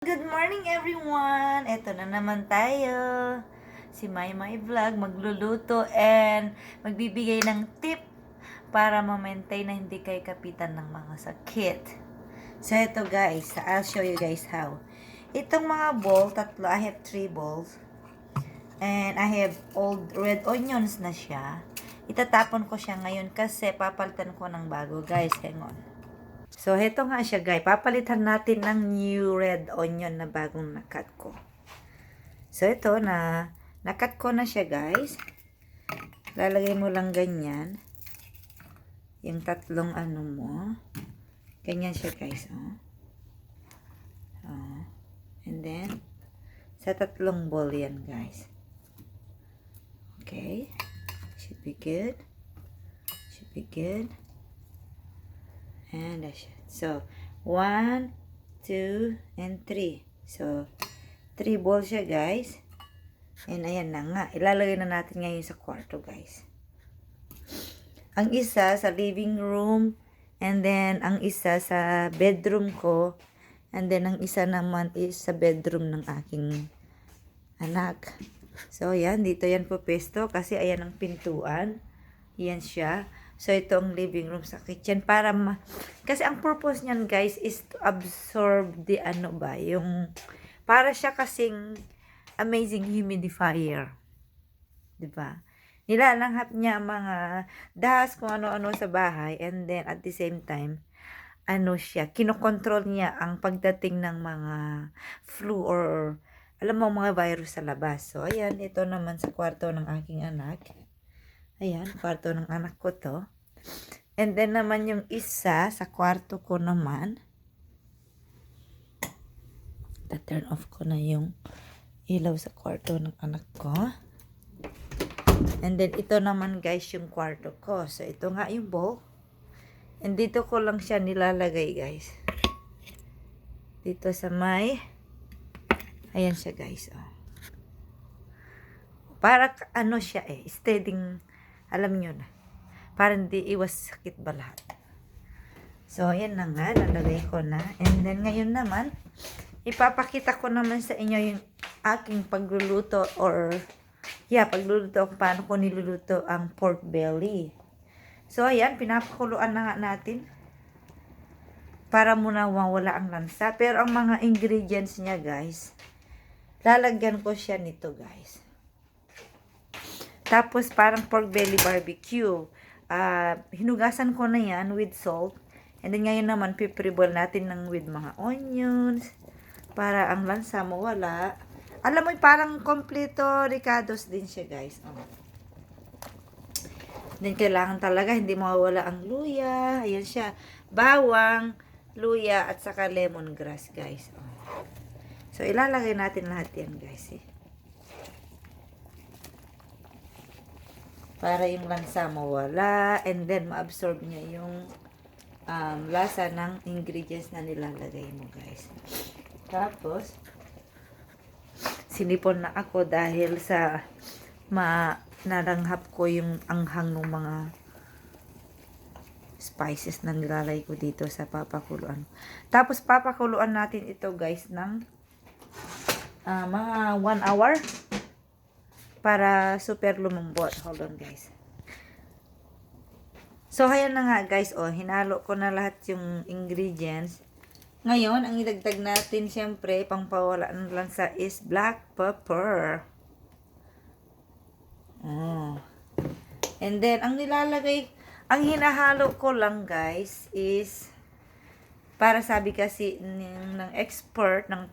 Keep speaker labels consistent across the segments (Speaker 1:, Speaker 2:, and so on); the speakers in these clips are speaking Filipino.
Speaker 1: Good morning everyone! Eto na naman tayo. Si Maymay Vlog magluluto and magbibigay ng tip para ma-maintain na hindi kayo kapitan ng mga sakit. So eto guys, I'll show you guys how. Itong mga bowl, tatlo, I have 3 bowls. And I have old red onions na siya. Itatapon ko siya ngayon kasi papalitan ko ng bago guys. Hang on. So, heto nga siya guys. Papalitan natin ng new red onion na bagong nakat ko. So, ito na. Nakat ko na siya guys. Lalagay mo lang ganyan. Yung tatlong ano mo. Ganyan siya guys. Oh. Oh. And then, sa tatlong bowl yan guys. Okay. Should be good. Should be good. And that's it. So, 1, 2, and 3. So, 3 balls siya, guys. And ayan na nga. Ilalagay na natin ngayon sa kwarto, guys. Ang isa sa living room. And then, ang isa sa bedroom ko. And then, ang isa naman is sa bedroom ng aking anak. So, ayan. Dito yan po pesto. Kasi ayan ang pintuan. Yan siya. So, ito ang living room sa kitchen. Kasi ang purpose niyan, guys, is to absorb the yung, para siya kasing amazing humidifier. Diba? Nilalanghap niya mga dust, kung ano-ano sa bahay. And then, at the same time, kinokontrol niya ang pagdating ng mga flu or, alam mo, mga virus sa labas. So, ayan, ito naman sa kwarto ng aking anak. Ayan, kwarto ng anak ko to. And then naman yung isa sa kwarto ko naman. Ta-turn off ko na yung ilaw sa kwarto ng anak ko. And then ito naman guys yung kwarto ko. So ito nga yung bowl. And dito ko lang siya nilalagay guys. Dito sa may. Ayan siya guys. Oh. Para siya steadying. Alam nyo na. Para hindi iwas sakit ba lahat. So, ayan na nga. Nalagay ko na. And then, ngayon naman, ipapakita ko naman sa inyo yung aking pagluluto pagluluto kung paano ko niluluto ang pork belly. So, ayan. Pinapakuluan na nga natin. Para muna mawala ang lansa. Pero, ang mga ingredients niya, guys, lalagyan ko siya nito, guys. Tapos, parang pork belly barbecue. Hinugasan ko na yan with salt. And then, ngayon naman, pipribol natin with mga onions. Para ang lansa mawala. Alam mo, parang kompleto ricados din siya, guys. Oh. Then, kailangan talaga, hindi mawala ang luya. Ayan siya. Bawang, luya, at saka lemongrass, guys. Oh. So, ilalagay natin lahat yan, guys. Para yung lansa mawala and then ma-absorb niya yung lasa ng ingredients na nilalagay mo guys. Tapos sinipon na ako dahil sa naranghap ko yung anghang ng mga spices na nilalagay ko dito sa papakuluan. Tapos papakuluan natin ito guys ng mga 1 hour. Para super lumambot. Hold on guys. So, ayan na nga guys. Oh, hinalo ko na lahat yung ingredients. Ngayon, ang idagdag natin syempre, pangpawala ng lansa is black pepper. Oh. And then, ang hinahalo ko lang guys is para sabi kasi ng expert ng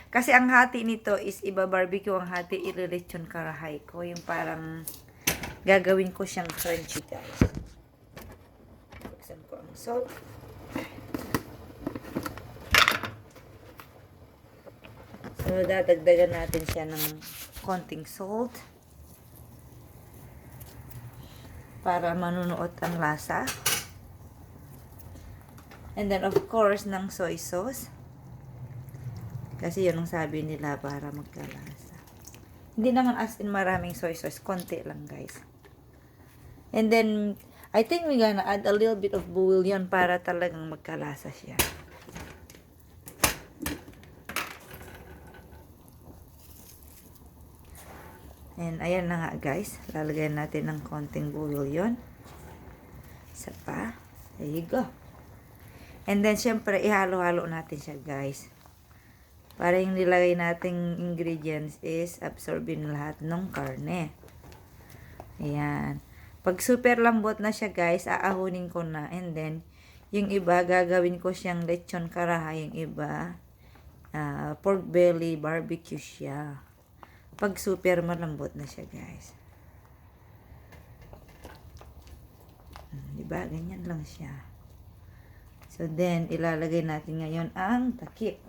Speaker 1: kasi ang hati nito is iba-barbecue ang hati, ililechon karahay ko. Yung parang gagawin ko siyang crunchy guys. Buksan ko ang salt. So, dadagdagan natin siya ng konting salt. Para manunuot ang lasa. And then, of course, ng soy sauce. Kasi yun ang sabi nila para magkalasa. Hindi naman as in maraming soy sauce. Konti lang, guys. And then, I think we're gonna add a little bit of bouillon para talagang magkalasa siya. And ayan na nga guys, lalagyan natin ng konting bouillon. Isa pa. There you go. And then syempre ihalo-halo natin siya guys. Para yung nilagay nating ingredients is absorbin lahat ng karne. Ayan. Pag super lambot na siya guys, aahunin ko na. And then yung iba gagawin ko siyang lechon karaha, yung iba pork belly barbecue siya. Pag super malambot na siya guys. Diba? Ganyan lang siya. So then, ilalagay natin ngayon ang takip.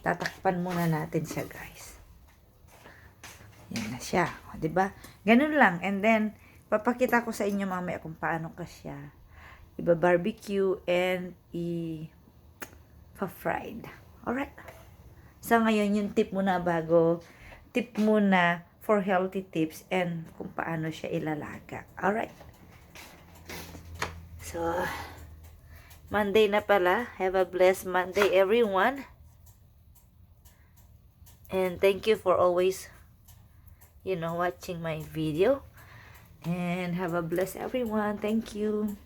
Speaker 1: Tatakpan muna natin siya guys. Yan na siya. O, diba? Ganun lang. And then, papakita ko sa inyo mamaya kung paano ka siya iba-barbecue and i-fried. Alright? So, ngayon, yung tip muna for healthy tips and kung paano siya ilalaga. Alright? So, Monday na pala. Have a blessed Monday, everyone. And thank you for always, watching my video. And have a blessed everyone. Thank you.